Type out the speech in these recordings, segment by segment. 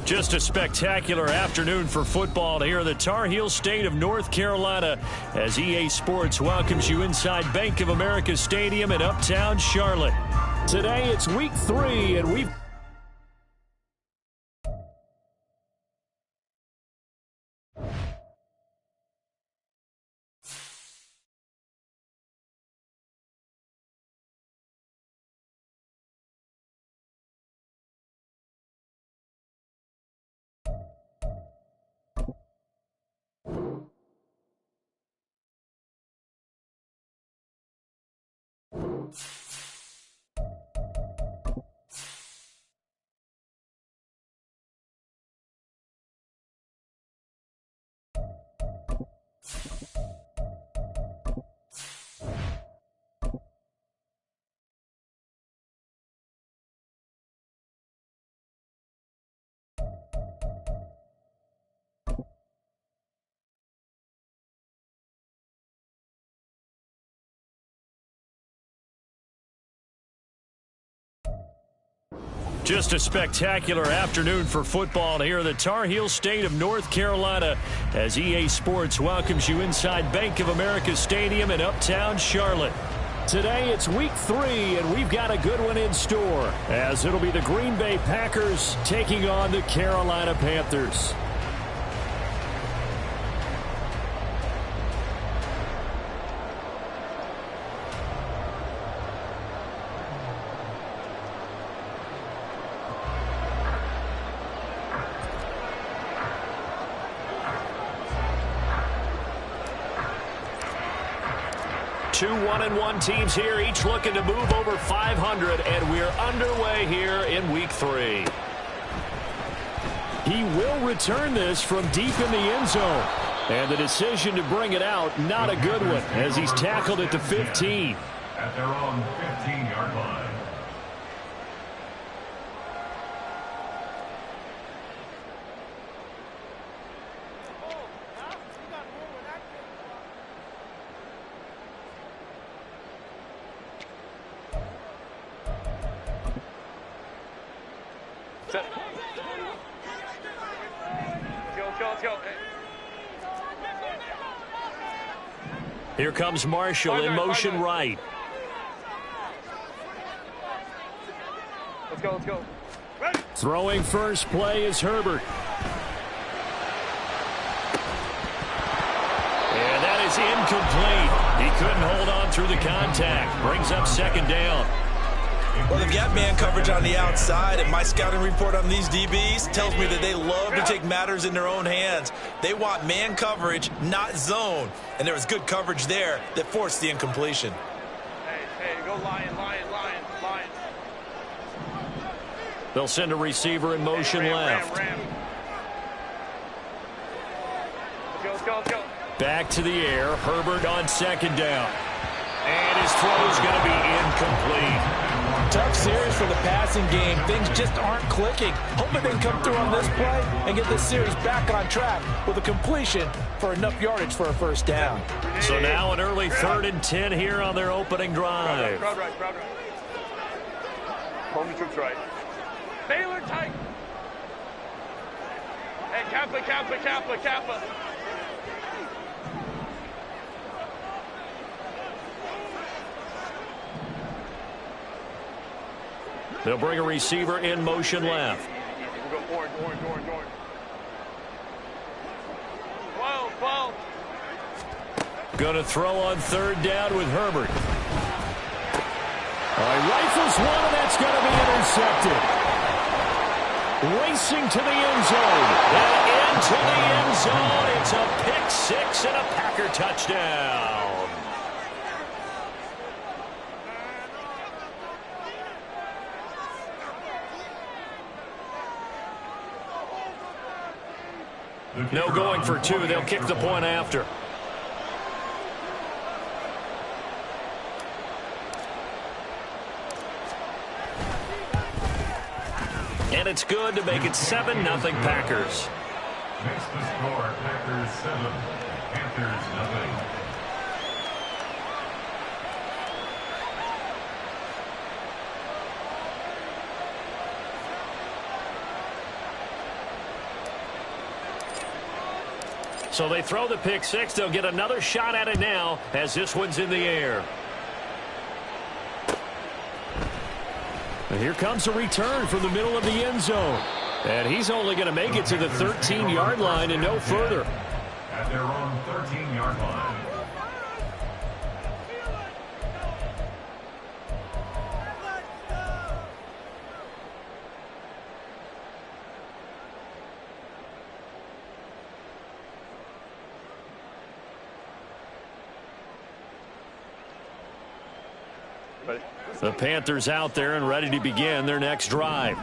Just a spectacular afternoon for football here in the Tar Heel state of North Carolina as EA Sports welcomes you inside Bank of America Stadium in Uptown Charlotte. Today it's week 3 and we've Just a spectacular afternoon for football here in the Tar Heel state of North Carolina as EA Sports welcomes you inside Bank of America Stadium in Uptown Charlotte. Today it's week 3 and we've got a good one in store as it'll be the Green Bay Packers taking on the Carolina Panthers. Two 1-1 teams here, each looking to move over 500, and we're underway here in week 3. He will return this from deep in the end zone, and the decision to bring it out, not a good one, as he's tackled at the 15. At their own 15-yard line. Here comes Marshall in motion right. Let's go. Ready. Throwing first play is Herbert. And that is incomplete. He couldn't hold on through the contact. Brings up second down. Well, they've got man coverage on the outside, and my scouting report on these DBs tells me that they love to take matters in their own hands. They want man coverage, not zone. And there was good coverage there that forced the incompletion. Hey, go Lion. They'll send a receiver in motion left. Ram. Let's go. Back to the air. Herbert on second down. And his throw is going to be incomplete. Tough series for the passing game. Things just aren't clicking. Hoping they can come through on this play and get this series back on track with a completion for enough yardage for a first down. So now an early 3rd and 10 here on their opening drive. Crowd right. Home troops right. Baylor tight. Hey, Kappa. They'll bring a receiver in motion left. We'll go orange. 12. Going to throw on 3rd down with Herbert. He rifles one, and that's going to be intercepted. Racing to the end zone. And into the end zone. It's a pick 6 and a Packer touchdown. No going for 2. They'll kick the point after. And it's good to make it 7-0 Packers. Makes the score Packers 7, Panthers nothing. So they throw the pick six. They'll get another shot at it now as this one's in the air. And here comes a return from the middle of the end zone. And he's only going to make it to the 13-yard line and no further. At their own 13-yard line. The Panthers out there and ready to begin their next drive.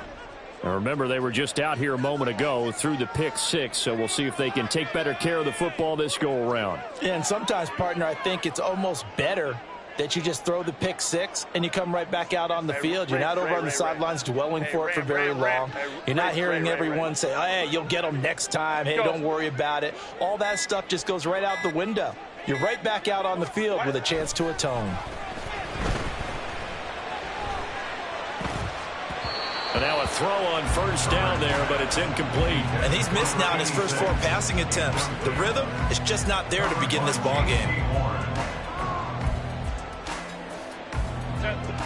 Now remember, they were just out here a moment ago through the pick six, so we'll see if they can take better care of the football this go around. Yeah, and sometimes, partner, I think it's almost better that you just throw the pick six and you come right back out on the field. You're not over on the sidelines dwelling for it for very long. You're not hearing everyone say, oh, hey, you'll get them next time. Hey, don't worry about it. All that stuff just goes right out the window. You're right back out on the field with a chance to atone. And now a throw on first down there, but it's incomplete. And he's missed now in his first 4 passing attempts. The rhythm is just not there to begin this ball game.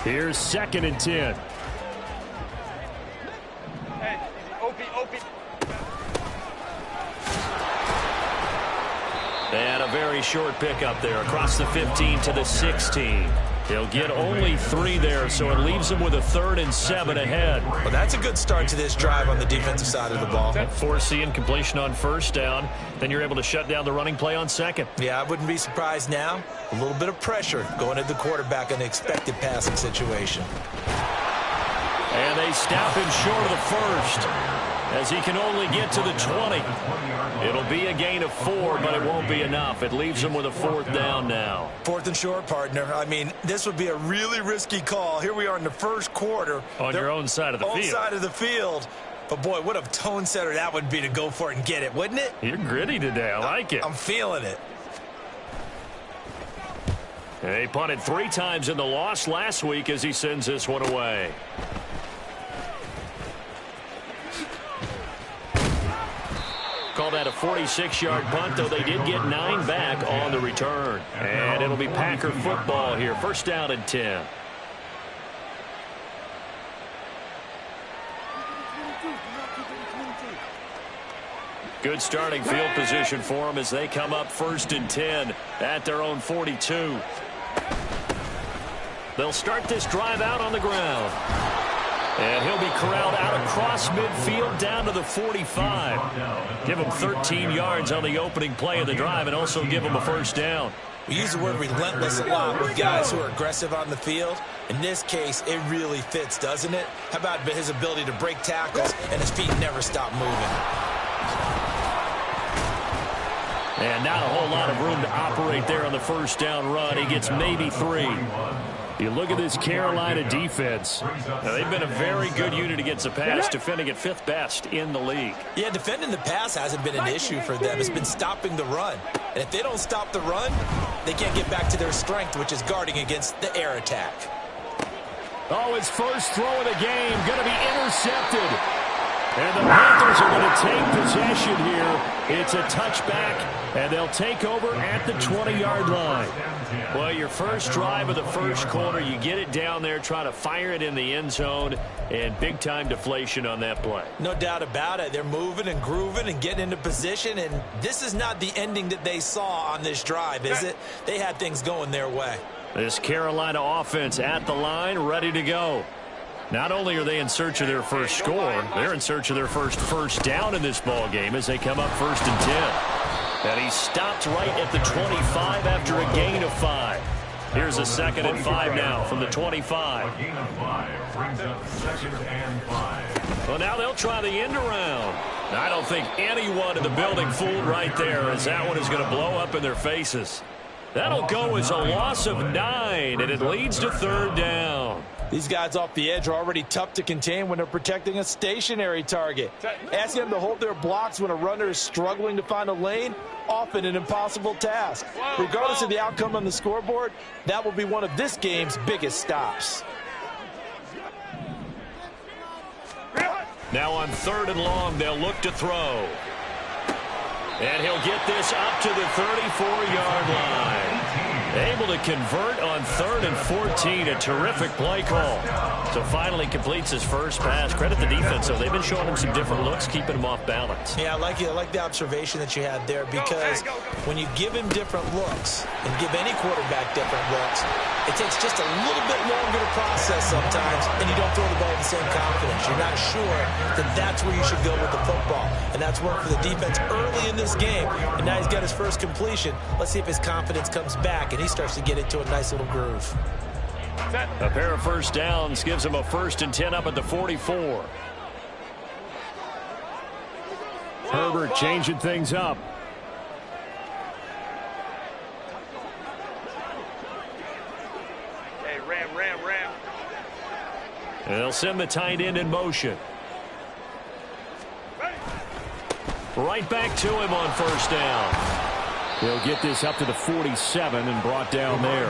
Here's 2nd and 10. Hey, Opie. And a very short pickup there across the 15 to the 16. He'll get only 3 there, so it leaves him with a 3rd and 7 ahead. Well, that's a good start to this drive on the defensive side of the ball. Force the incompletion on first down. Then you're able to shut down the running play on 2nd. Yeah, I wouldn't be surprised now. A little bit of pressure going at the quarterback in the expected passing situation. And they stop him short of the 1st as he can only get to the 20. It'll be a gain of 4, but it won't be enough. It leaves him with a 4th down now. 4th and short, partner. I mean, this would be a really risky call. Here we are in the first quarter. On your own side of the field. Own side of the field. But, boy, what a tone setter that would be to go for it and get it, wouldn't it? You're gritty today. I like it. I'm feeling it. They punted 3 times in the loss last week as he sends this one away. Call that a 46-yard punt, though they did get 9 back on the return. And it'll be Packer football here. 1st down and 10. Good starting field position for them as they come up 1st and 10 at their own 42. They'll start this drive out on the ground. And he'll be corralled out across midfield down to the 45. Give him 13 yards on the opening play of the drive and also give him a 1st down. We use the word relentless a lot with guys who are aggressive on the field. In this case, it really fits, doesn't it? How about his ability to break tackles and his feet never stop moving? And not a whole lot of room to operate there on the 1st down run. He gets maybe 3. You look at this Carolina defense. Now, they've been a very good unit against the pass, defending at 5th best in the league. Yeah, defending the pass hasn't been an issue for them. It's been stopping the run. And if they don't stop the run, they can't get back to their strength, which is guarding against the air attack. Oh, his first throw of the game going to be intercepted. And the Panthers are going to take possession here. It's a touchback, and they'll take over at the 20-yard line. Well, your first drive of the first quarter, you get it down there, try to fire it in the end zone, and big-time deflation on that play. No doubt about it. They're moving and grooving and getting into position, and this is not the ending that they saw on this drive, is it? They had things going their way. This Carolina offense at the line, ready to go. Not only are they in search of their first score, they're in search of their first down in this ball game as they come up 1st and 10. And he stopped right at the 25 after a gain of 5. Here's a 2nd and 5 now from the 25. A gain of 5 brings up 2nd and 5. Well, now they'll try the end around. I don't think anyone in the building fooled right there, as that one is going to blow up in their faces. That'll go as a loss of 9, and it leads to 3rd down. These guys off the edge are already tough to contain when they're protecting a stationary target. Asking them to hold their blocks when a runner is struggling to find a lane, often an impossible task. Regardless of the outcome on the scoreboard, that will be one of this game's biggest stops. Now on 3rd and long, they'll look to throw. And he'll get this up to the 34-yard line. Able to convert on 3rd and 14. A terrific play call. So finally completes his first pass. Credit the defense, though. They've been showing him some different looks, keeping him off balance. Yeah, I like the observation that you had there, because when you give him different looks and give any quarterback different looks, it takes just a little bit longer to process sometimes, and you don't throw the ball with the same confidence. You're not sure that that's where you should go with the football, and that's worked for the defense early in this game, and now he's got his first completion. Let's see if his confidence comes back and he starts to get into a nice little groove. A pair of first downs gives him a 1st and 10 up at the 44. Herbert changing things up. Hey, ram. And they'll send the tight end in motion. Right back to him on first down. He'll get this up to the 47 and brought down there.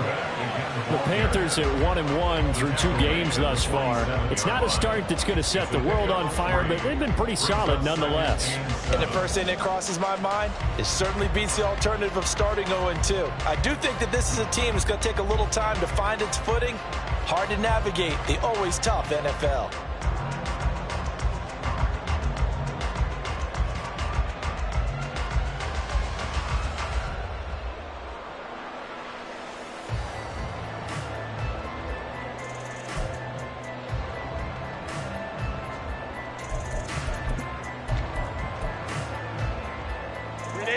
The Panthers at 1-1 through 2 games thus far. It's not a start that's going to set the world on fire, but they've been pretty solid nonetheless. And the first thing that crosses my mind, it certainly beats the alternative of starting 0-2. I do think that this is a team that's going to take a little time to find its footing. Hard to navigate the always tough NFL.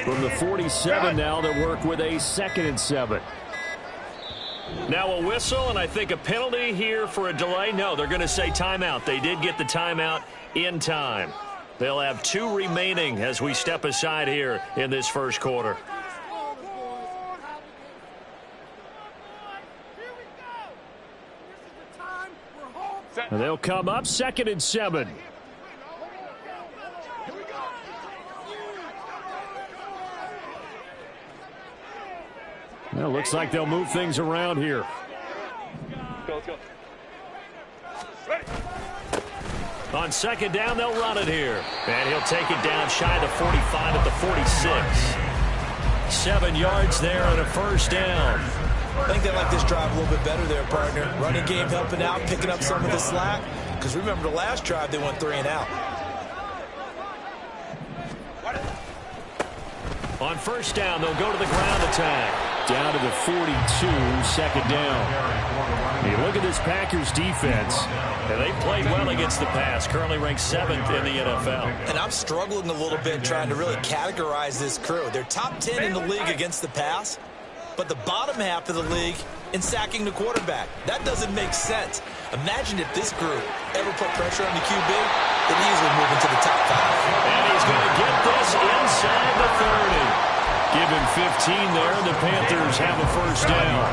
From the 47 now, they work with a 2nd and 7. Now a whistle, and I think a penalty here for a delay. No, they're going to say timeout. They did get the timeout in time. They'll have 2 remaining as we step aside here in this first quarter. And they'll come up 2nd and 7. Well, looks like they'll move things around here. Let's go. On 2nd down, they'll run it here. And he'll take it down shy of the 45 at the 46. 7 yards there and a first down. I think they like this drive a little bit better there, partner. Running game helping out, picking up some of the slack. Because remember the last drive, they went 3 and out. On first down, they'll go to the ground attack. Down to the 42, 2nd down. You look at this Packers defense, and they played well against the pass. Currently ranked 7th in the NFL. And I'm struggling a little bit trying to really categorize this crew. They're top 10 in the league against the pass, but the bottom half of the league in sacking the quarterback. That doesn't make sense. Imagine if this group ever put pressure on the QB, they'd easily move into the top 5. And he's going to get this inside the 30. Give him 15 there, and the Panthers have a first down.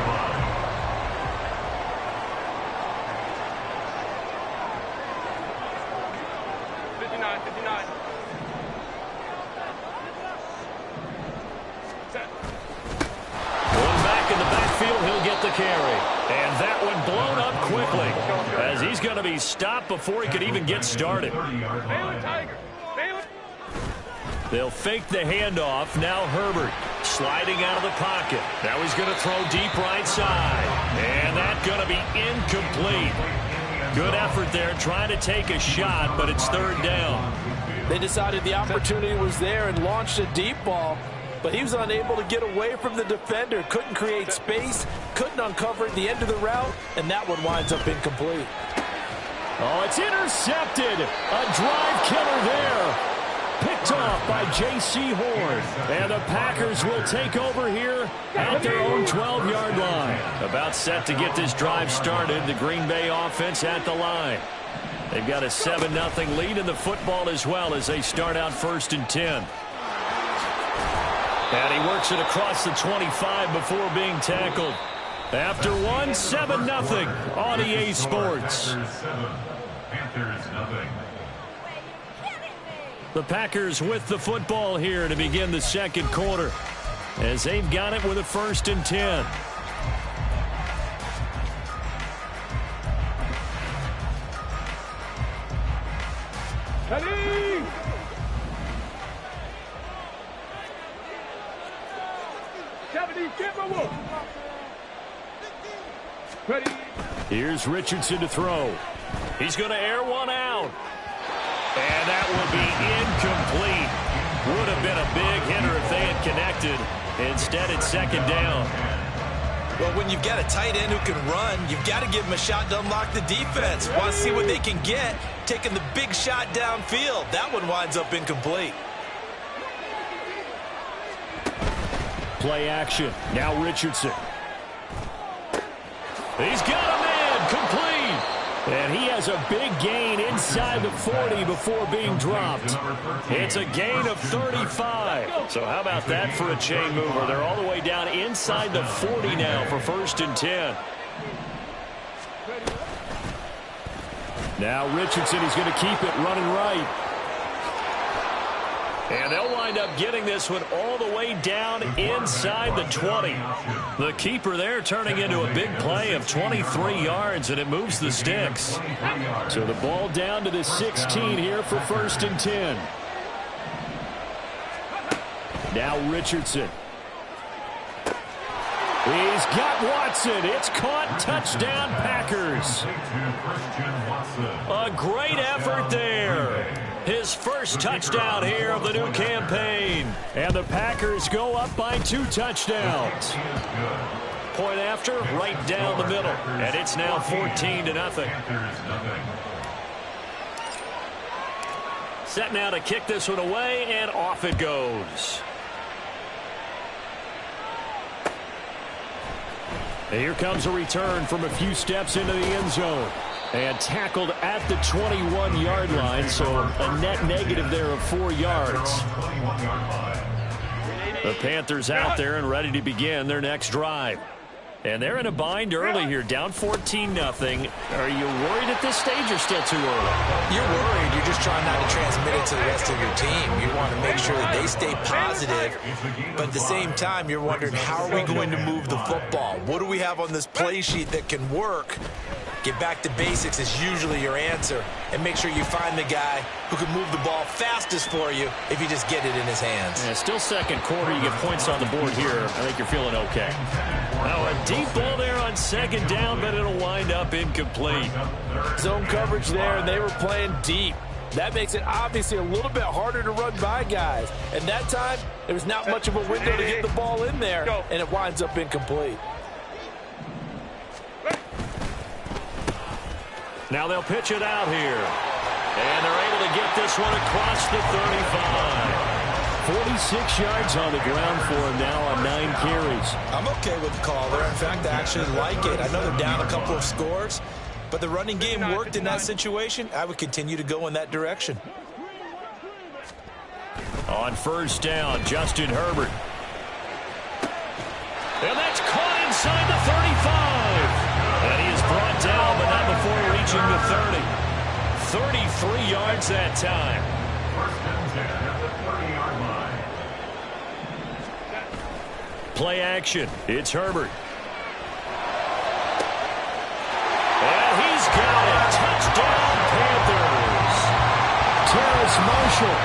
Going back in the backfield, he'll get the carry. And that one blown up quickly, as he's going to be stopped before he could even get started. They'll fake the handoff. Now Herbert sliding out of the pocket. Now he's going to throw deep right side. And that's going to be incomplete. Good effort there, trying to take a shot, but it's 3rd down. They decided the opportunity was there and launched a deep ball, but he was unable to get away from the defender. Couldn't create space, couldn't uncover at the end of the route, and that one winds up incomplete. Oh, it's intercepted. A drive killer there. Picked off by J.C. Horn. And the Packers will take over here at their own 12-yard line. About set to get this drive started. The Green Bay offense at the line. They've got a 7-0 lead in the football as well as they start out 1st and 10. And he works it across the 25 before being tackled. After 7-0 on EA Sports. Panthers 0. The Packers with the football here to begin the 2nd quarter, as they've got it with a 1st and 10. Here's Richardson to throw. He's going to air one out. And that will be incomplete. Would have been a big hitter if they had connected. Instead, it's second down. Well, when you've got a tight end who can run, you've got to give him a shot to unlock the defense. Want to see what they can get, taking the big shot downfield. That one winds up incomplete. Play action. Now Richardson. He's got a man. Complete. And he has a big gain inside the 40 before being dropped. It's a gain of 35. So how about that for a chain mover? They're all the way down inside the 40 now for 1st and 10. Now Richardson, he's going to keep it running right. And they'll wind up getting this one all the way down inside the 20. The keeper there turning into a big play of 23 yards, and it moves the sticks. So the ball down to the 16 here for 1st and 10. Now Richardson. He's got Watson. It's caught. Touchdown, Packers. A great effort there. His first touchdown here of the new campaign. And the Packers go up by 2 touchdowns. Point after, right down the middle. And it's now 14-0. Set now to kick this one away, and off it goes. And here comes a return from a few steps into the end zone. And tackled at the 21-yard line, so a net negative there of 4 yards. The Panthers out there and ready to begin their next drive. And they're in a bind early here, down 14-0. Are you worried at this stage or still too early? You're worried. You're just trying not to transmit it to the rest of your team. You want to make sure that they stay positive, but at the same time, you're wondering, how are we going to move the football? What do we have on this play sheet that can work? Get back to basics is usually your answer, and make sure you find the guy who can move the ball fastest for you if you just get it in his hands. Yeah, still second quarter. You get points on the board here. I think you're feeling okay. Now a deep ball there on second down, but it'll wind up incomplete. Zone coverage there, and they were playing deep. That makes it obviously a little bit harder to run by guys. And that time, there was not much of a window to get the ball in there, and it winds up incomplete. Now they'll pitch it out here. And they're able to get this one across the 35. 46 yards on the ground for him now on 9 carries. I'm okay with the call there. In fact, I actually like it. I know they're down a couple of scores, but the running game worked in that situation. I would continue to go in that direction. On 1st down, Justin Herbert. And that's caught inside the 35. And he is brought down, but not before reaching the 30. 33 yards that time. 1st and 10 at the 30-yard line. Play action. It's Herbert. And he's got it. Touchdown, Panthers. Terrace Marshall,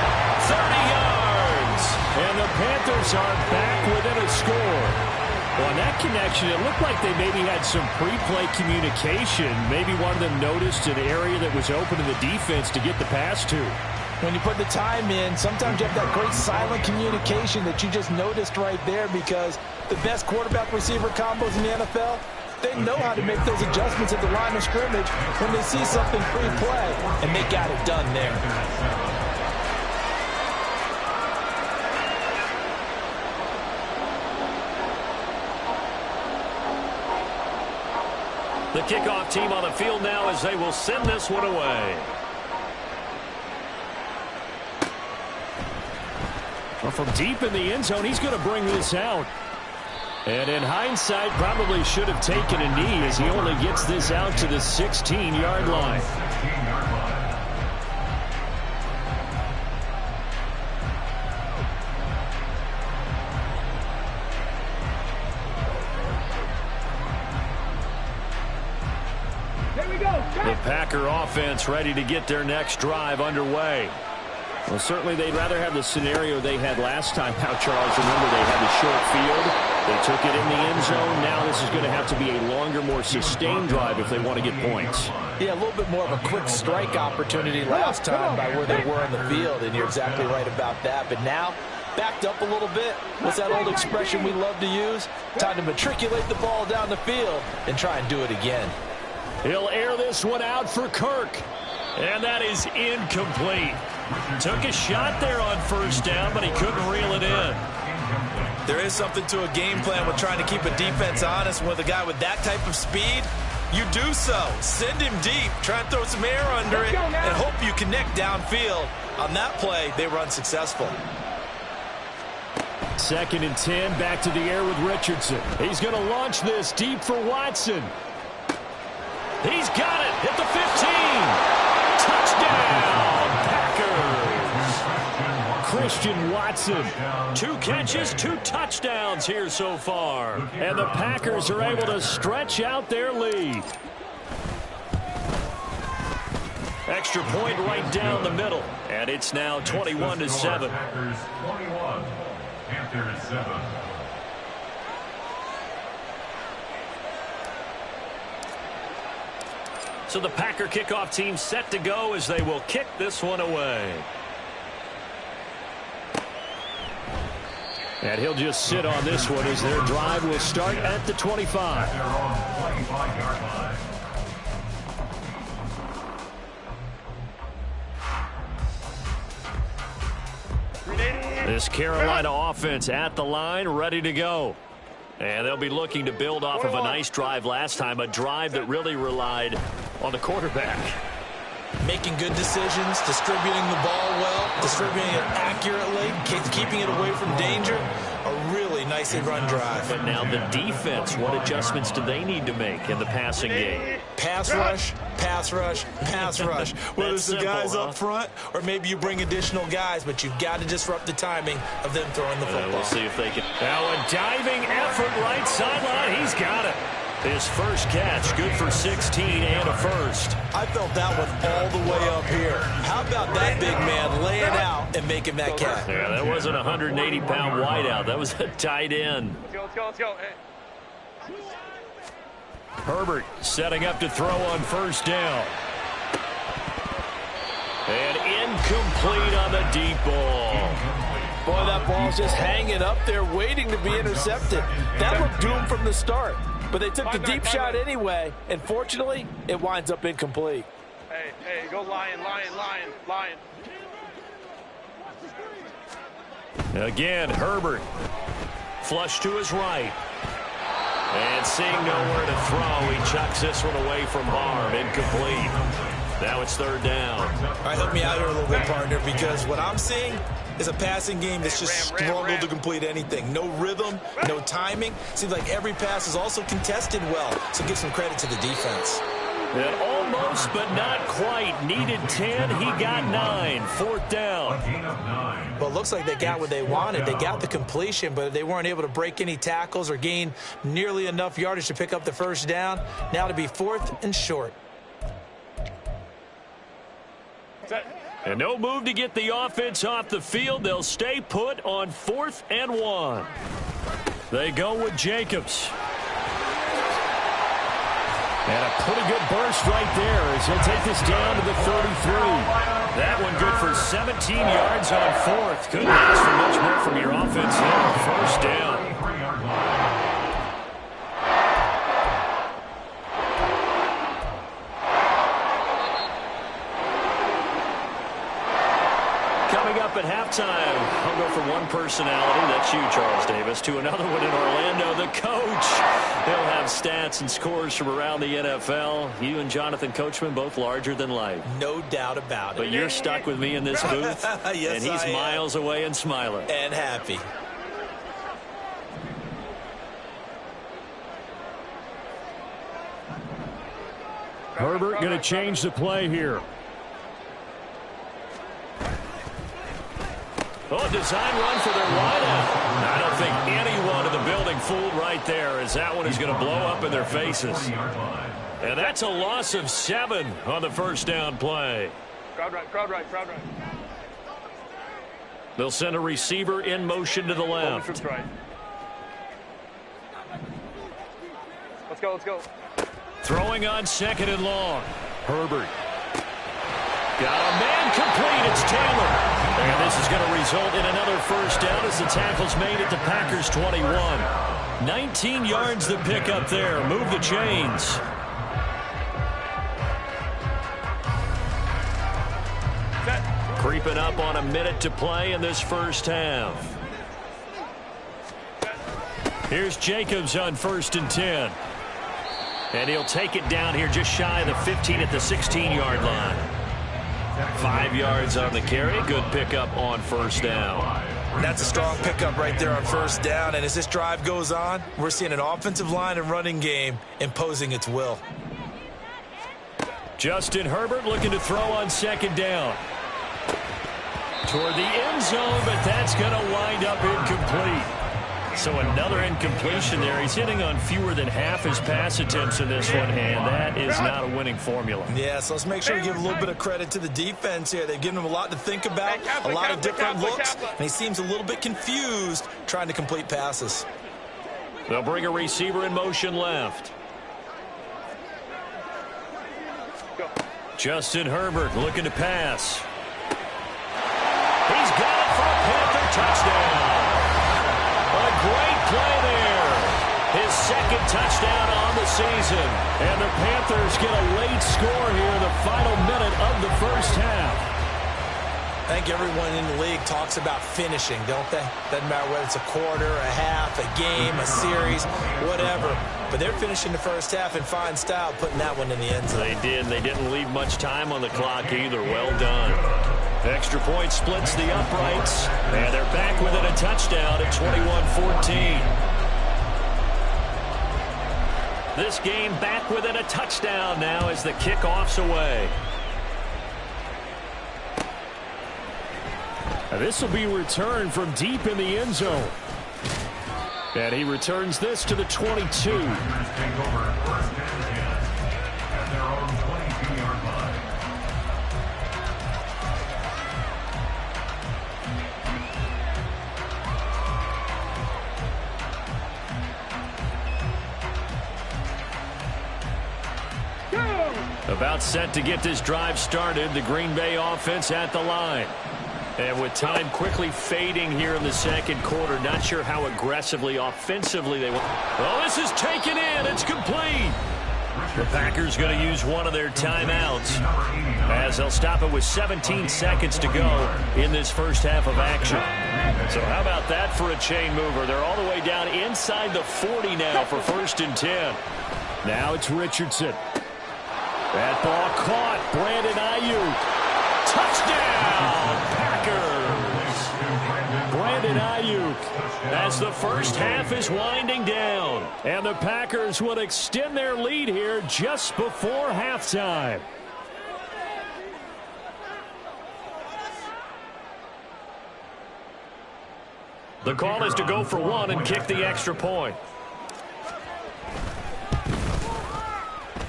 30 yards. And the Panthers are back within a score. Well, on that connection, it looked like they maybe had some pre-play communication. Maybe one of them noticed an area that was open in the defense to get the pass to. When you put the time in, sometimes you have that great silent communication that you just noticed right there, because the best quarterback-receiver combos in the NFL, they know how to make those adjustments at the line of scrimmage when they see something pre-play, and they got it done there. The kickoff team on the field now as they will send this one away. Well, from deep in the end zone, he's going to bring this out. And in hindsight, probably should have taken a knee as he only gets this out to the 16-yard line. The Packer offense ready to get their next drive underway. Well, certainly they'd rather have the scenario they had last time out, Charles. Remember, they had the short field. They took it in the end zone. Now this is going to have to be a longer, more sustained drive if they want to get points. Yeah, a little bit more of a quick strike opportunity last time by where they were on the field, and you're exactly right about that. But now, backed up a little bit. What's that old expression we love to use? Time to matriculate the ball down the field and try and do it again. He'll air this one out for Kirk. And that is incomplete. Took a shot there on first down, but he couldn't reel it in. There is something to a game plan with trying to keep a defense honest. With a guy with that type of speed, you do so. Send him deep. Try and throw some air under it and hope you connect downfield. On that play, they were unsuccessful. 2nd and 10, back to the air with Richardson. He's going to launch this deep for Watson. He's got it at the 15. Touchdown, Packers. Christian Watson. 2 catches, 2 touchdowns here so far. And the Packers are able to stretch out their lead. Extra point right down the middle. And it's now 21-7. Packers 21, Panthers 7. So the Packer kickoff team set to go as they will kick this one away. And he'll just sit on this one as their drive will start at the 25. They're on the 25-yard line. This Carolina offense at the line, ready to go. And they'll be looking to build off of a nice drive last time, a drive that really relied on the quarterback. Making good decisions, distributing the ball well, distributing it accurately, keeping it away from danger. A really nicely run drive. But now the defense, what adjustments do they need to make in the passing game? Pass rush, pass rush, pass rush. Whether it's the guys up front or maybe you bring additional guys, but you've got to disrupt the timing of them throwing the football. We'll see if they can. Now a diving effort right sideline. He's got it. His first catch, good for 16 and a first. I felt that one all the way up here. How about that big man laying out and making that catch? Yeah, that wasn't a 180-pound wideout. That was a tight end. Let's go. Hey. Herbert setting up to throw on first down. And incomplete on the deep ball. Boy, that ball's just hanging up there waiting to be intercepted. That looked doomed from the start. But they took the deep shot anyway, and fortunately, it winds up incomplete. Hey, go Lion. Again, Herbert. Flush to his right. And seeing nowhere to throw, he chucks this one away from Barr. Incomplete. Now it's 3rd down. All right, help me out here a little bit, partner, because what I'm seeing is a passing game that's just struggled to complete anything. No rhythm, no timing. Seems like every pass is also contested well, so give some credit to the defense. And almost, but not quite. Needed 10, he got 9. 4th down. Well, it looks like they got what they wanted. They got the completion, but they weren't able to break any tackles or gain nearly enough yardage to pick up the first down. Now to be 4th and short. And no move to get the offense off the field. They'll stay put on 4th and 1. They go with Jacobs. And a pretty good burst right there as he'll take this down to the 33. That one good for 17 yards on 4th. Couldn't ask for much more from your offense there. First down. At halftime, I'll go from one personality, that's you, Charles Davis, to another one in Orlando, the coach. He'll have stats and scores from around the NFL. You and Jonathan Coachman, both larger than life. No doubt about it. But you're stuck with me in this booth, yes, and he's miles away and smiling. And happy. Herbert going to change the play here. Oh, design run for their wideout. I don't think anyone in the building fooled right there, as that one is going to blow up in their faces. And that's a loss of 7 on the first down play. Crowd right. They'll send a receiver in motion to the left. Let's go, let's go. Throwing on 2nd and long. Herbert. Got a man complete. It's Taylor. And this is going to result in another first down as the tackle's made at the Packers' 21. 19 yards the pick up there. Move the chains. Creeping up on a minute to play in this first half. Here's Jacobs on 1st and 10. And he'll take it down here just shy of the 15 at the 16-yard line. 5 yards on the carry. Good pickup on first down. That's a strong pickup right there on first down. And as this drive goes on, we're seeing an offensive line and running game imposing its will. Justin Herbert looking to throw on 2nd down. Toward the end zone, but that's going to wind up incomplete. So another incompletion there. He's hitting on fewer than half his pass attempts in this one, and that is not a winning formula. Yeah, so let's make sure we give a little bit of credit to the defense here. They've given him a lot to think about, a lot of different looks, and he seems a little bit confused trying to complete passes. They'll bring a receiver in motion left. Justin Herbert looking to pass. He's got it for a Panther touchdown. A great play there. His 2nd touchdown on the season. And the Panthers get a late score here, the final minute of the first half. I think everyone in the league talks about finishing, don't they? Doesn't matter whether it's a quarter, a half, a game, a series, whatever. But they're finishing the first half in fine style, putting that one in the end zone. They did. They didn't leave much time on the clock either. Well done. Extra point splits the uprights, and they're back within a touchdown at 21-14. This game back within a touchdown now as the kickoff's away. This will be returned from deep in the end zone. And he returns this to the 22. Take over 1st and 10 at their own 22-yard line. About set to get this drive started, the Green Bay offense at the line. And with time quickly fading here in the 2nd quarter, not sure how aggressively, offensively they want. Oh, this is taken in. It's complete. The Packers going to use one of their timeouts as they'll stop it with 17 seconds to go in this first half of action. So how about that for a chain mover? They're all the way down inside the 40 now for 1st and 10. Now it's Richardson. That ball caught. Brandon Ayuk. Touchdown, Packers. Brandon Ayuk as the first half is winding down. And the Packers will extend their lead here just before halftime. The call is to go for one and kick the extra point.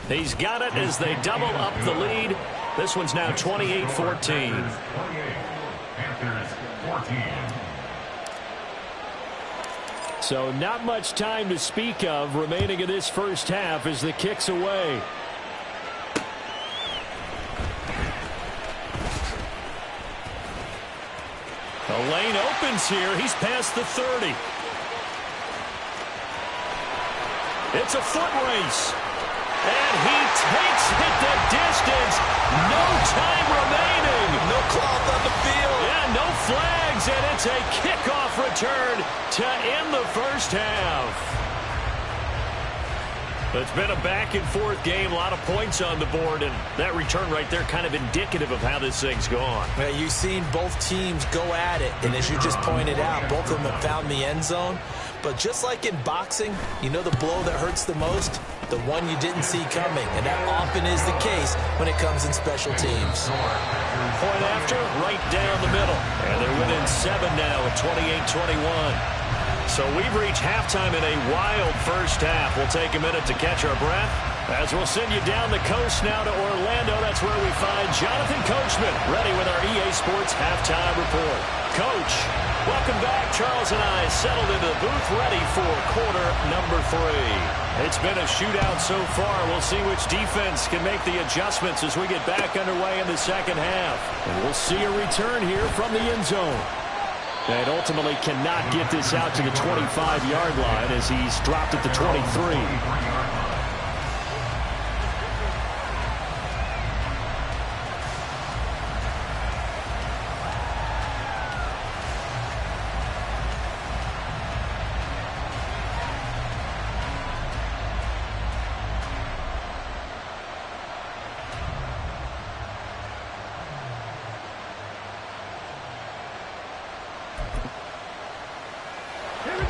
He's got it as they double up the lead. This one's now 28-14. 28, Panthers 14. So not much time to speak of remaining in this first half as the kick's away. The lane opens here. He's past the 30. It's a foot race. And he takes it the distance. No time remaining. No cloth on the field. Yeah, no flags, and it's a kickoff return to end the first half. It's been a back-and-forth game, a lot of points on the board, and that return right there kind of indicative of how this thing's gone. Yeah, you've seen both teams go at it, and as you just pointed out, both of them have found the end zone. But just like in boxing, you know the blow that hurts the most? The one you didn't see coming, and that often is the case when it comes in special teams. Point after, right down the middle. And they're within 7 now at 28-21. So we've reached halftime in a wild first half. We'll take a minute to catch our breath as we'll send you down the coast now to Orlando. That's where we find Jonathan Coachman ready with our EA Sports Halftime Report. Coach, welcome back. Charles and I settled into the booth ready for quarter number 3. It's been a shootout so far. We'll see which defense can make the adjustments as we get back underway in the second half. And we'll see a return here from the end zone. And ultimately cannot get this out to the 25-yard line as he's dropped at the 23.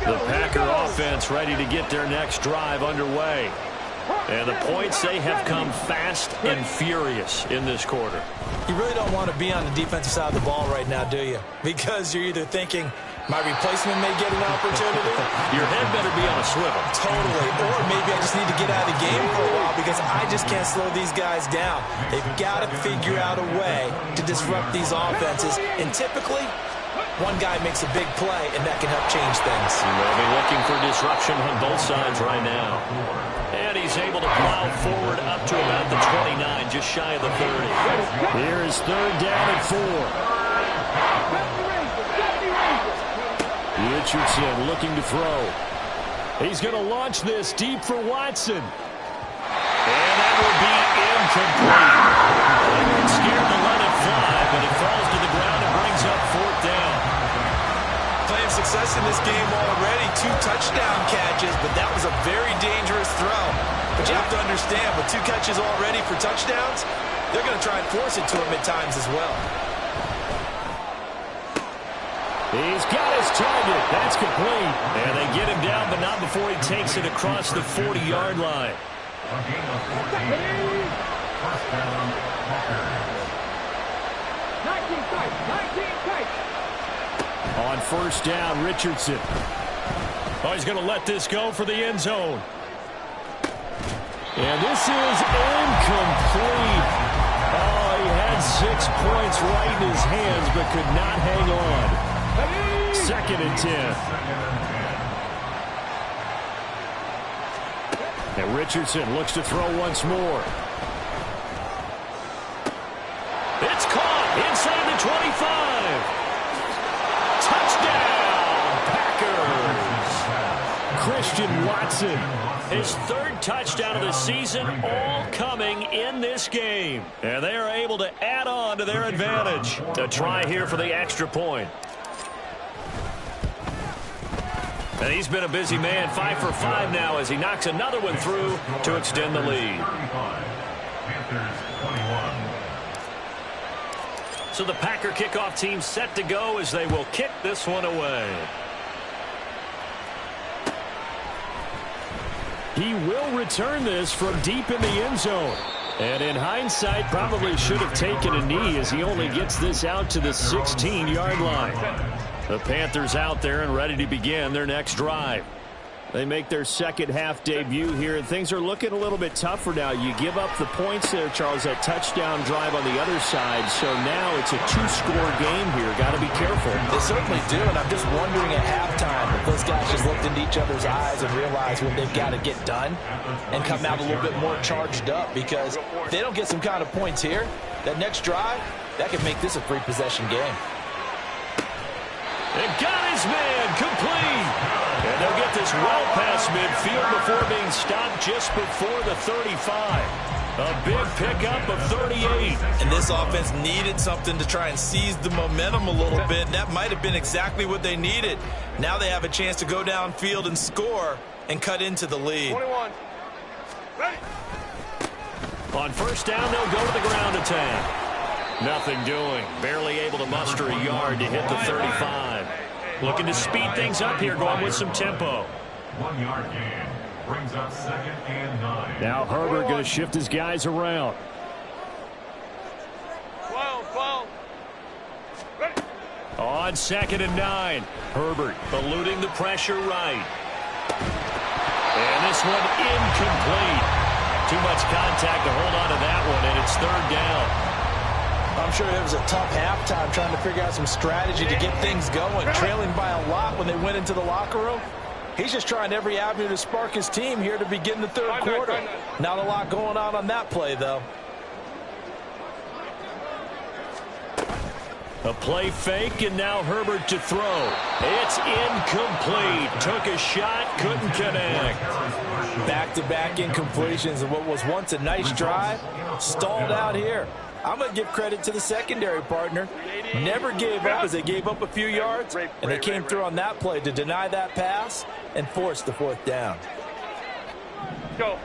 The Packer offense ready to get their next drive underway. And the points, they have come fast and furious in this quarter. You really don't want to be on the defensive side of the ball right now, do you? Because you're either thinking, my replacement may get an opportunity. Your head better be on a swivel. Totally. Or maybe I just need to get out of the game for a while because I just can't slow these guys down. They've got to figure out a way to disrupt these offenses. And typically, one guy makes a big play, and that can help change things. They'll be looking for disruption on both sides right now. And he's able to plow forward up to about the 29, just shy of the 30. Here is third down and 4. Richardson looking to throw. He's going to launch this deep for Watson. And that will be incomplete. They weren't scared to let it fly, but it falls to the ground and brings up fourth down. Playing success in this game already. 2 touchdown catches, but that was a very dangerous throw. But you have to understand, with 2 catches already for touchdowns, they're going to try and force it to him at times as well. He's got his target. That's complete. And they get him down, but not before he takes it across the 40-yard line. A game of 14. First down, Packers. 19 tight. On first down, Richardson. Oh, he's going to let this go for the end zone. And this is incomplete. Oh, he had 6 points right in his hands, but could not hang on. Second and 10. And Richardson looks to throw once more. It's caught inside the 25. Touchdown, Packers. Christian Watson. His 3rd touchdown of the season, all coming in this game. And they are able to add on to their advantage. A try here for the extra point. And he's been a busy man, 5 for 5 now as he knocks another one through to extend the lead. So the Packer kickoff team set to go as they will kick this one away. He will return this from deep in the end zone. And in hindsight, probably should have taken a knee as he only gets this out to the 16-yard line. The Panthers out there and ready to begin their next drive. They make their second half debut here, and things are looking a little bit tougher now. You give up the points there, Charles, that touchdown drive on the other side. So now it's a 2-score game here. Got to be careful. They certainly do, and I'm just wondering at halftime if those guys just looked into each other's eyes and realized what they've got to get done and come out a little bit more charged up, because if they don't get some kind of points here, that next drive, that could make this a 3-possession game. And got his man complete. And they'll get this well past midfield before being stopped just before the 35. A big pickup of 38. And this offense needed something to try and seize the momentum a little bit. That might have been exactly what they needed. Now they have a chance to go downfield and score and cut into the lead. 21. Ready. On first down, they'll go to the ground attack. Nothing doing. Barely able to muster a yard to hit the 35. Looking to speed things up here, going with some tempo. 1-yard gain. Brings up 2nd and 9. Now Herbert going to shift his guys around. 12. Ready. On 2nd and 9. Herbert eluding the pressure right. And this one incomplete. Too much contact to hold on to that one, and it's 3rd down. I'm sure it was a tough halftime trying to figure out some strategy to get things going. Trailing by a lot when they went into the locker room. He's just trying every avenue to spark his team here to begin the third quarter. Not a lot going on that play, though. A play fake, and now Herbert to throw. It's incomplete. Took a shot, couldn't connect. Back-to-back incompletions of what was once a nice drive, stalled out here. I'm going to give credit to the secondary partner. Never gave up as they gave up a few yards, and they came through on that play to deny that pass and force the fourth down. Go.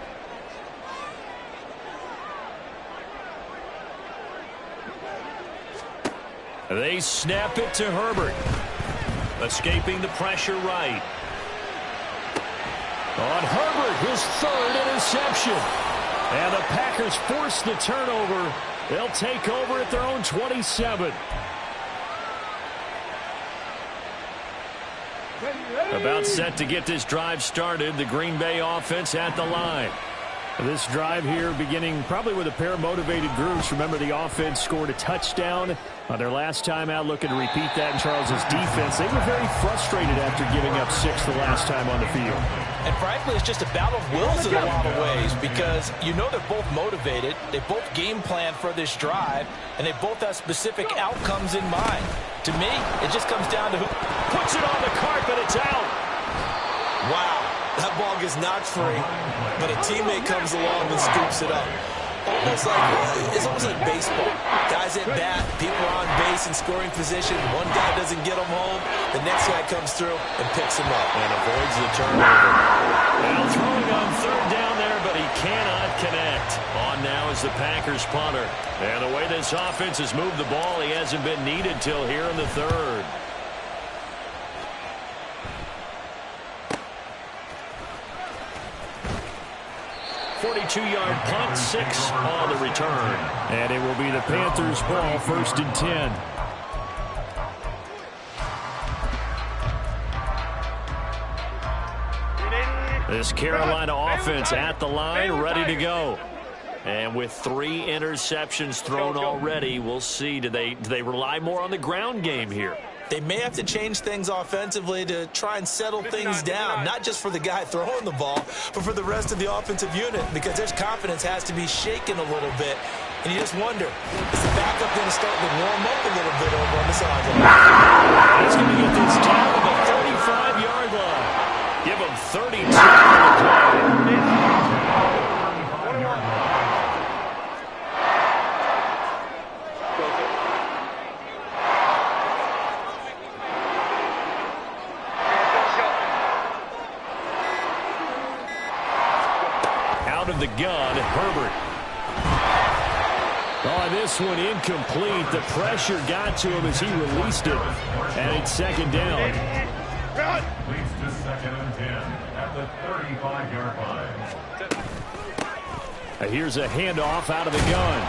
They snap it to Herbert. Escaping the pressure right. On Herbert, his third interception. And the Packers force the turnover. They'll take over at their own 27. About set to get this drive started. The Green Bay offense at the line. This drive here beginning probably with a pair of motivated groups. Remember, the offense scored a touchdown on their last time out. Looking to repeat that in Charles's defense. They were very frustrated after giving up 6 the last time on the field. And frankly, it's just a battle of wills in a lot of ways because you know they're both motivated. They both game plan for this drive, and they both have specific outcomes in mind. To me, it just comes down to who puts it on the carpet. It's out. Wow. That ball gets knocked free, but a teammate comes along and scoops it up. It's almost like baseball. Guys at bat, people are on base in scoring position. One guy doesn't get them home. The next guy comes through and picks him up and avoids the turnover. Well, throwing on third down there, but he cannot connect. On now is the Packers punter. And the way this offense has moved the ball, he hasn't been needed till here in the third. Two-yard punt, 6 on the return. And it will be the Panthers' ball, 1st and 10. This Carolina offense at the line, ready to go. And with 3 interceptions thrown already, we'll see. Do they rely more on the ground game here? They may have to change things offensively to try and settle things down, not just for the guy throwing the ball, but for the rest of the offensive unit, because their confidence has to be shaken a little bit. And you just wonder, is the backup going to start to warm up a little bit over on the sideline? He's going to get this down to the 35-yard line. Give him 32 on the play. Of the gun, Herbert. Oh, this one incomplete. The pressure got to him as he released it. And it's 2nd down. Leads to 2nd and 10 at the 35-yard line. Here's a handoff out of the gun.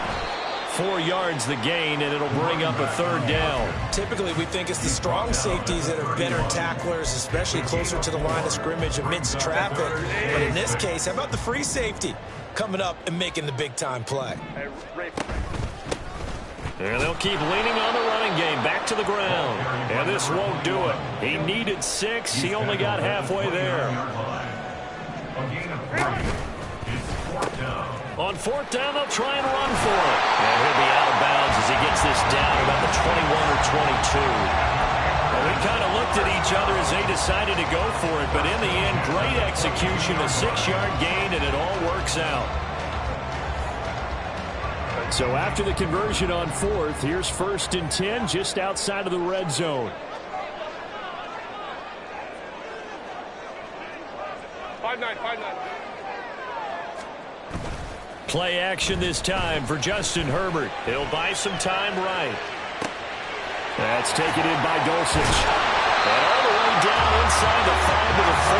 4 yards the gain, and it'll bring up a 3rd down. Typically, we think it's the strong safeties that are better tacklers, especially closer to the line of scrimmage amidst traffic. But in this case, how about the free safety coming up and making the big-time play? And they'll keep leaning on the running game. Back to the ground. And this won't do it. He needed 6. He only got halfway there. On 4th down, they'll try and run for it. And he'll be out of bounds as he gets this down about the 21 or 22. Well, we kind of looked at each other as they decided to go for it. But in the end, great execution, a 6-yard gain, and it all works out. So after the conversion on 4th, here's 1st and 10 just outside of the red zone. Five nine. Play action this time for Justin Herbert. He'll buy some time right. That's taken in by Dulcich. And all the way down inside the 5 to the 4.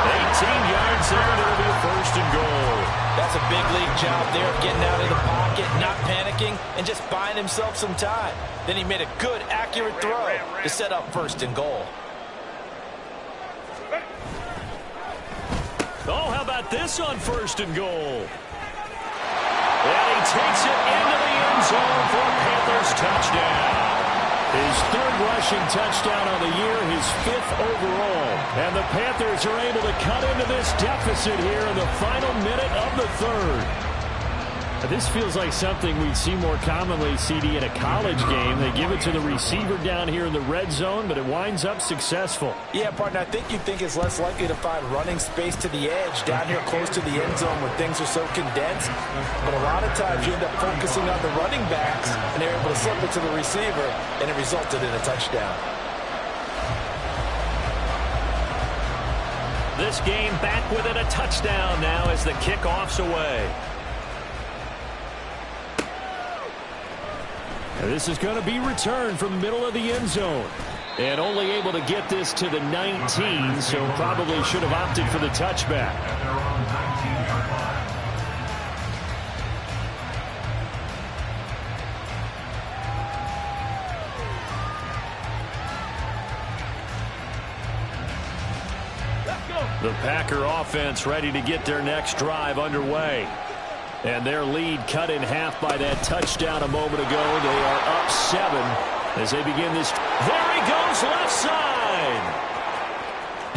18 yards there, and it'll be a 1st and goal. That's a big league job there of getting out of the pocket, not panicking, and just buying himself some time. Then he made a good, accurate throw to set up 1st and goal. Oh, how about this on 1st and goal? And he takes it into the end zone for a Panthers touchdown. His third rushing touchdown on the year, his 5th overall. And the Panthers are able to cut into this deficit here in the final minute of the third. This feels like something we'd see more commonly, CD, in a college game. They give it to the receiver down here in the red zone, but it winds up successful. Yeah, partner, I think you think it's less likely to find running space to the edge down here close to the end zone where things are so condensed. But a lot of times you end up focusing on the running backs, and they're able to slip it to the receiver, and it resulted in a touchdown. This game back within a touchdown now as the kickoff's away. This is going to be returned from the middle of the end zone. And only able to get this to the 19, so probably should have opted for the touchback. At their own 19-yard line. The Packer offense ready to get their next drive underway. And their lead cut in half by that touchdown a moment ago. They are up 7 as they begin this. There he goes, left side.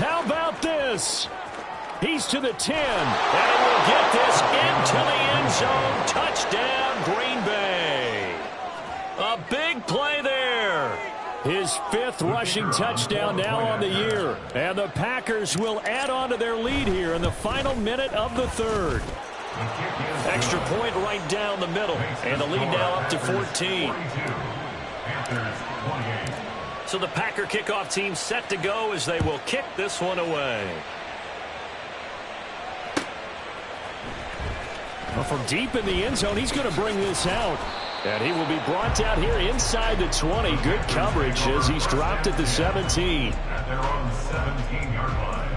How about this? He's to the 10, and he will get this into the end zone. Touchdown, Green Bay. A big play there. His 5th rushing touchdown now on the year. And the Packers will add on to their lead here in the final minute of the third. Extra point right down the middle, and the lead now up to 14. So the Packer kickoff team set to go as they will kick this one away. Well, from deep in the end zone, he's going to bring this out. And he will be brought down here inside the 20. Good coverage as he's dropped at the 17. At their own 17-yard line.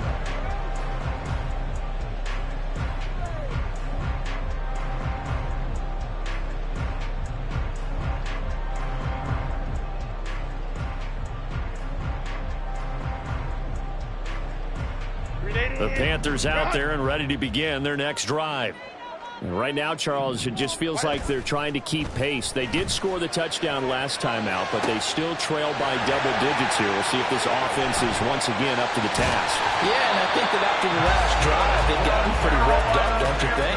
The Panthers out there and ready to begin their next drive. And right now, Charles, it just feels like they're trying to keep pace. They did score the touchdown last time out, but they still trail by double digits here. We'll see if this offense is once again up to the task. Yeah, and I think that after the last drive, they got them pretty revved up, don't you think?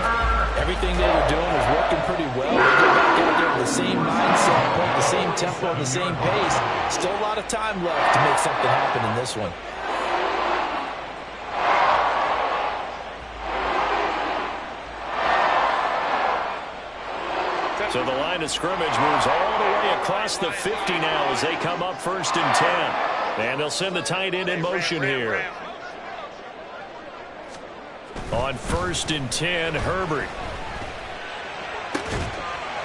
Everything they were doing was working pretty well. They go back out there with the same mindset, the same tempo, and the same pace. Still a lot of time left to make something happen in this one. So the line of scrimmage moves all the way across the 50 now as they come up 1st and 10. And they'll send the tight end in motion here. On 1st and 10, Herbert.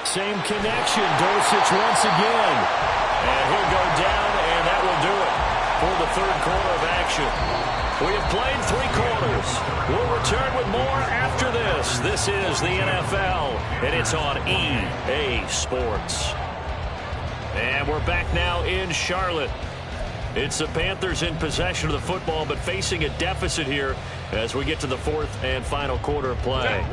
Same connection, Dosich once again. And he'll go down, and that will do it for the third quarter of action. We have played 3 quarters. We'll return with more after this. This is the NFL, and it's on EA Sports. And we're back now in Charlotte. It's the Panthers in possession of the football, but facing a deficit here as we get to the 4th and final quarter of play.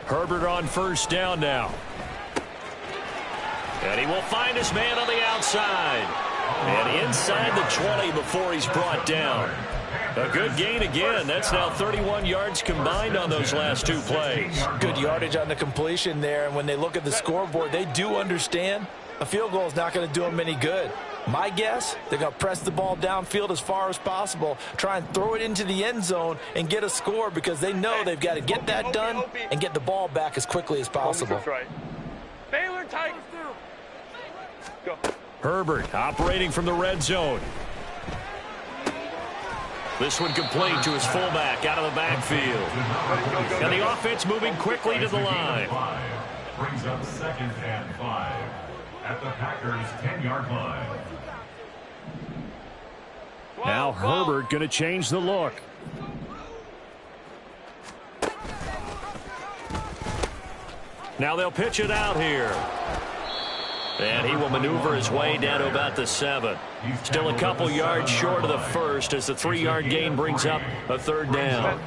Herbert on 1st down now. And he will find his man on the outside. And inside the 20 before he's brought down. A good gain again. That's now 31 yards combined on those last 2 plays. Good yardage on the completion there. And when they look at the scoreboard, they do understand a field goal is not going to do them any good. My guess, they're going to press the ball downfield as far as possible, try and throw it into the end zone and get a score because they know they've got to get that done and get the ball back as quickly as possible. Baylor Tigers. Go. Herbert operating from the red zone. This one complete to his fullback out of the backfield. And the offense moving quickly to the line. Brings up 2nd and 5 at the Packers' 10-yard line. Now Herbert going to change the look. Now they'll pitch it out here. And he will maneuver his way down to about the 7. Still a couple yards short of the first as the 3-yard gain brings up a 3rd down.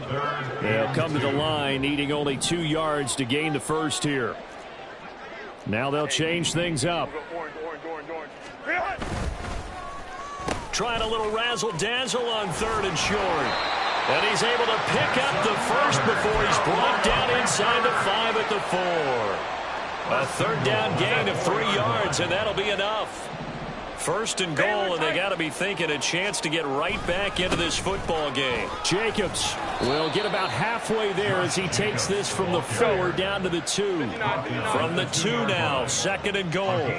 They'll come to the line needing only 2 yards to gain the first here. Now they'll change things up. Trying a little razzle-dazzle on 3rd and short. And he's able to pick up the first before he's brought down inside the 5 at the 4. A 3rd down gain of 3 yards, and that'll be enough. 1st and goal, and they got to be thinking a chance to get right back into this football game. Jacobs will get about halfway there as he takes this from the 4 down to the 2. From the 2 now, 2nd and goal.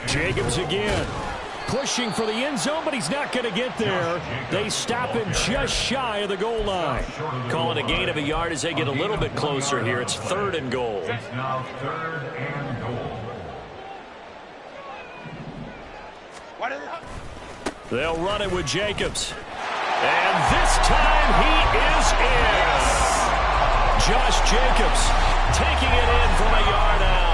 Jacobs again. Pushing for the end zone, but he's not going to get there. They stop him just shy of the goal line. Calling a gain of a yard as they get a little bit closer here. It's 3rd and goal. It's now 3rd and goal. They'll run it with Jacobs. And this time he is in. Josh Jacobs taking it in from a yard out.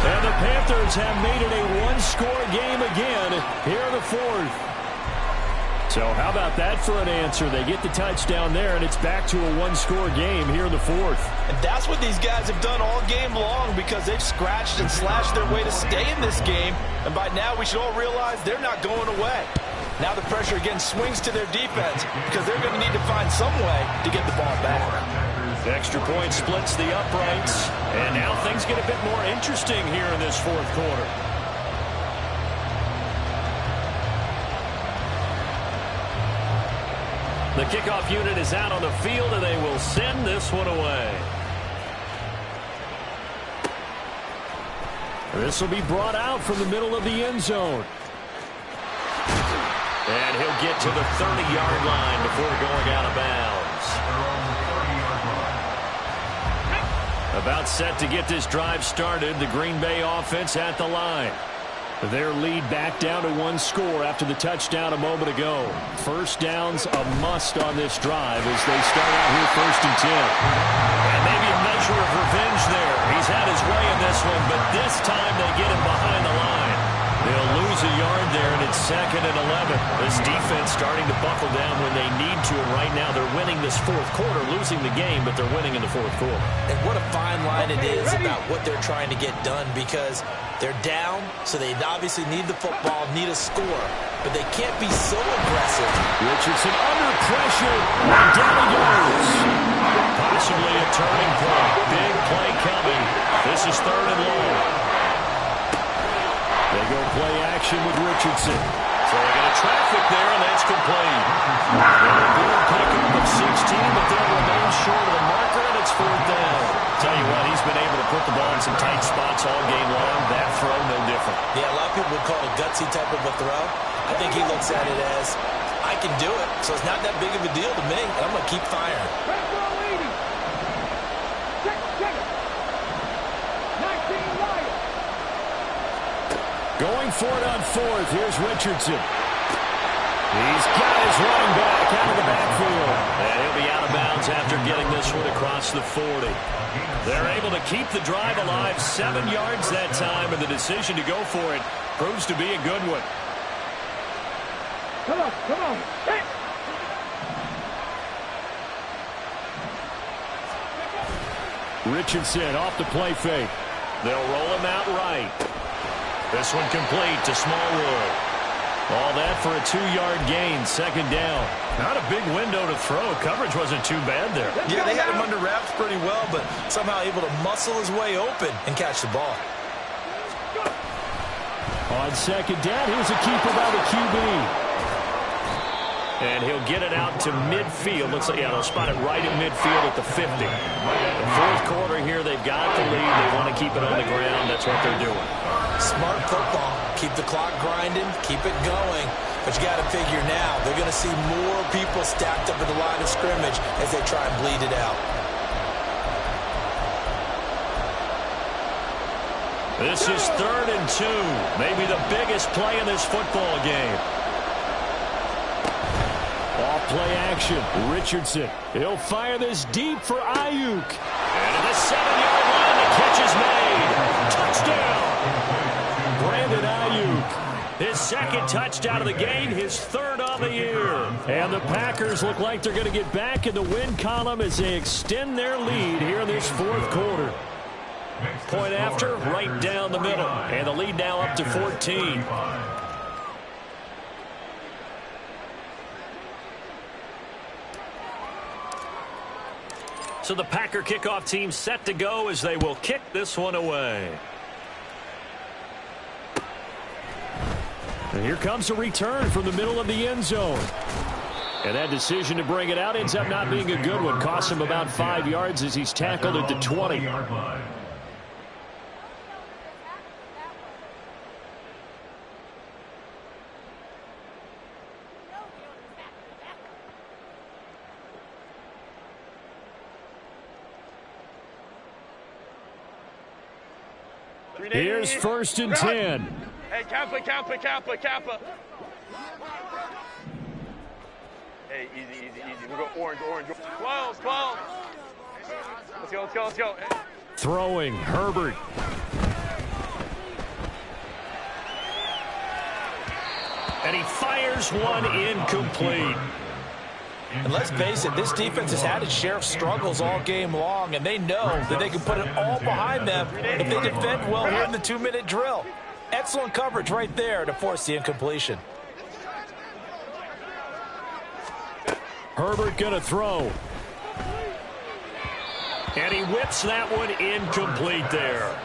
And the Panthers have made it a 1-score game again here in the 4th. So how about that for an answer? They get the touchdown there, and it's back to a 1-score game here in the 4th. And that's what these guys have done all game long because they've scratched and slashed their way to stay in this game. And by now we should all realize they're not going away. Now the pressure again swings to their defense because they're going to need to find some way to get the ball back. Extra point splits the uprights. And now things get a bit more interesting here in this 4th quarter. The kickoff unit is out on the field, and they will send this one away. This will be brought out from the middle of the end zone. And he'll get to the 30-yard line before going out of bounds. About set to get this drive started. The Green Bay offense at the line. Their lead back down to 1 score after the touchdown a moment ago. First down's a must on this drive as they start out here 1st and 10. And maybe a measure of revenge there. He's had his way in this one, but this time they get him behind the line. They'll lose a yard there, and it's 2nd and 11. This defense starting to buckle down when they need to, and right now they're winning this 4th quarter, losing the game, but they're winning in the 4th quarter. And what a fine line it is about what they're trying to get done because they're down, so they obviously need the football, need a score, but they can't be so aggressive. Richardson under pressure, and down he goes. Possibly a turning point. Big play coming. This is 3rd and long. They go play action with Richardson. So they get a traffic there, and that's complete. They'll do a pickup of 16, but they'll remain short of the marker, and it's 4th down. Tell you what, he's been able to put the ball in some tight spots all game long. That throw, no different. Yeah, a lot of people would call it a gutsy type of a throw. I think he looks at it as, I can do it, so it's not that big of a deal to me, and I'm going to keep firing. Going for it on 4th. Here's Richardson. He's got his running back out of the backfield. And he'll be out of bounds after getting this one across the 40. They're able to keep the drive alive. 7 yards that time, and the decision to go for it proves to be a good one. Come on, come on. Hey. Richardson off the play fake. They'll roll him out right. This one complete to Smallwood. All that for a 2-yard gain, 2nd down. Not a big window to throw. Coverage wasn't too bad there. Yeah, they had him under wraps pretty well, but somehow able to muscle his way open and catch the ball. On 2nd down, here's a keeper by the QB. And he'll get it out to midfield. Looks like, yeah, they'll spot it right at midfield at the 50. The 4th quarter here, they've got the lead. They want to keep it on the ground. That's what they're doing. Smart football. Keep the clock grinding. Keep it going. But you got to figure now, they're going to see more people stacked up at the line of scrimmage as they try and bleed it out. This is 3rd and 2. Maybe the biggest play in this football game. Off play action. Richardson. He'll fire this deep for Ayuk. And at the 7-yard line, the catch is made. Touchdown. Brandon Ayuk. His second touchdown of the game, his third on the year. And the Packers look like they're going to get back in the win column as they extend their lead here in this fourth quarter. Point after, right down the middle. And the lead now up to 14. So the Packer kickoff team set to go as they will kick this one away. And here comes a return from the middle of the end zone. And that decision to bring it out ends up not being a good one. Costs him about 5 yards as he's tackled at the 20. Here's 1st and 10. Hey, Kappa. Hey, easy. We're going orange. 12. Let's go. Hey. Throwing, Herbert. And he fires one incomplete. And let's face it, this defense has had its share of struggles all game long, and they know that they can put it all behind them if they defend well here in the 2-minute drill. Excellent coverage right there to force the incompletion. Herbert going to throw. And he whips that one incomplete there.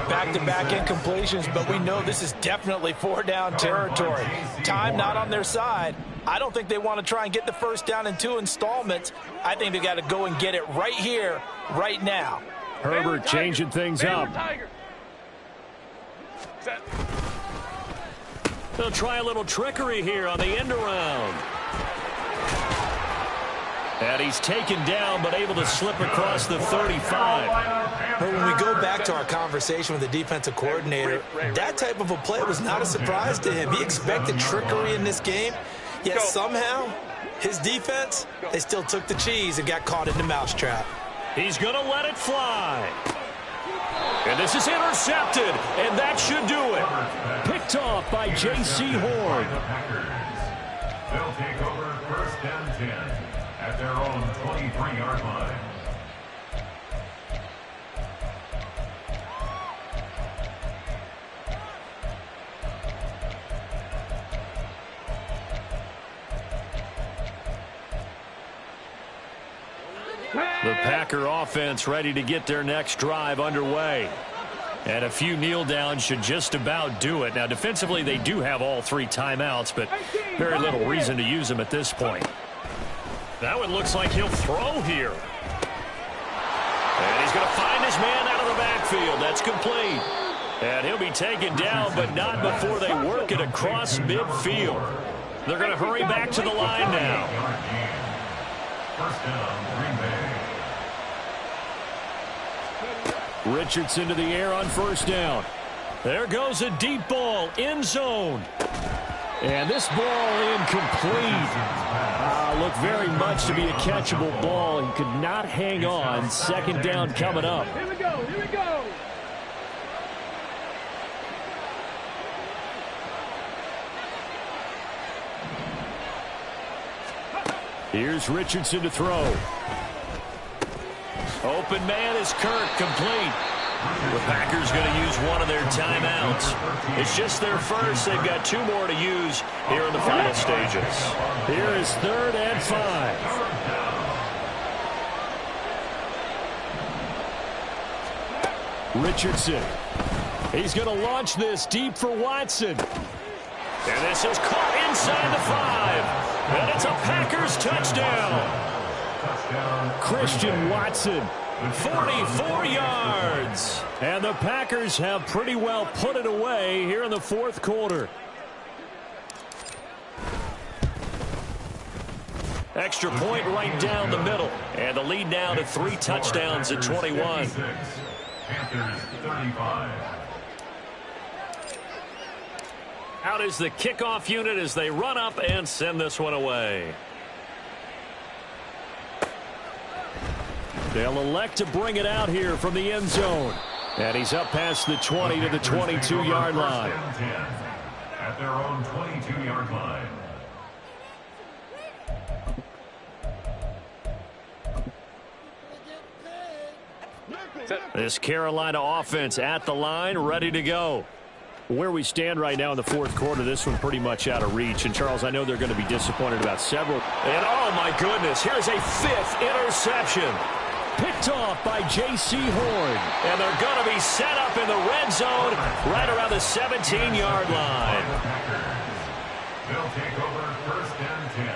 Back-to-back incompletions, but we know this is definitely 4-down territory. Time not on their side. I don't think they want to try and get the first down in 2 installments. I think they got to go and get it right here, right now. Herbert changing things up. They'll try a little trickery here on the end around. And he's taken down, but able to slip across the 35. But when we go back to our conversation with the defensive coordinator, that type of a play was not a surprise to him. He expected trickery in this game, yet somehow his defense, they still took the cheese and got caught in the mousetrap. He's going to let it fly. And this is intercepted, and that should do it. Picked off by J.C. Horn. They'll take over 1st and 10 at their own 23-yard line. The Packer offense ready to get their next drive underway. And a few kneel downs should just about do it. Now, defensively, they do have all 3 timeouts, but very little reason to use them at this point. That one looks like he'll throw here. And he's going to find his man out of the backfield. That's complete. And he'll be taken down, but not before they work it across midfield. They're going to hurry back to the line now. 1st down, Green Bay. Richardson to the air on 1st down. There goes a deep ball, end zone. And this ball incomplete. Looked very much to be a catchable ball. He could not hang on. 2nd down coming up. Here we go. Here's Richardson to throw. Open man is Kirk, complete. The Packers going to use one of their timeouts. It's just their first. They've got 2 more to use here in the final stages. Here is 3rd and 5. Richardson. He's going to launch this deep for Watson. And this is caught inside the 5. And it's a Packers touchdown. Christian Watson, 44 yards. And the Packers have pretty well put it away here in the 4th quarter. Extra point right down the middle. And the lead now to 3 touchdowns at 21. Panthers 35. Out is the kickoff unit as they run up and send this one away. They'll elect to bring it out here from the end zone. And he's up past the 20 to the 22-yard line. At their own 22-yard line. This Carolina offense at the line, ready to go. Where we stand right now in the fourth quarter, this one pretty much out of reach. And, Charles, I know they're going to be disappointed about several. And, oh, my goodness, here's a fifth interception. Picked off by J.C. Horn. And they're going to be set up in the red zone right around the 17-yard line. They'll take over first and 10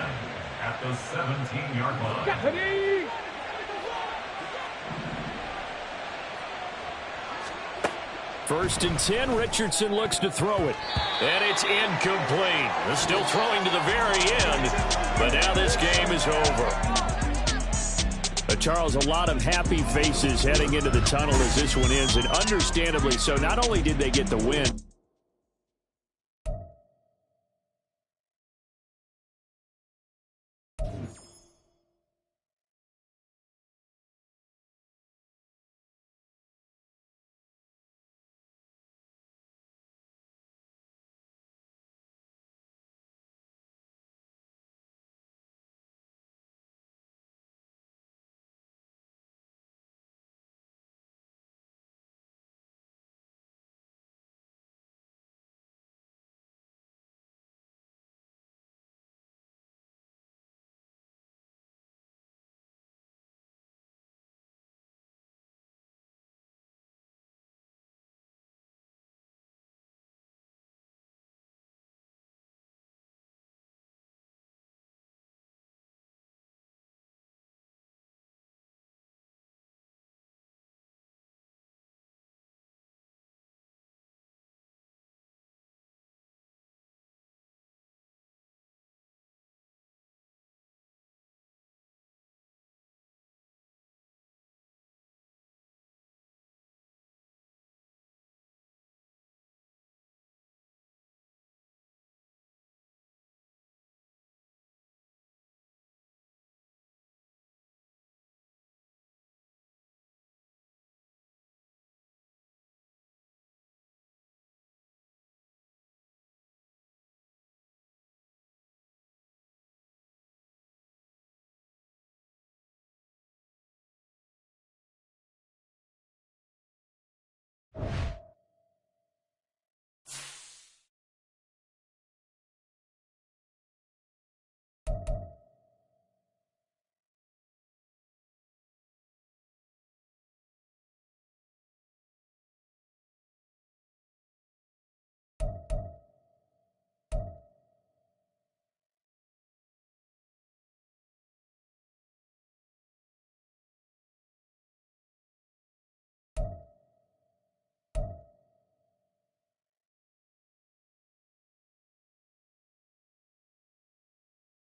at the 17-yard line. First and 10, Richardson looks to throw it. And it's incomplete. They're still throwing to the very end, but now this game is over. Charles, a lot of happy faces heading into the tunnel as this one ends, and understandably so. Not only did they get the win,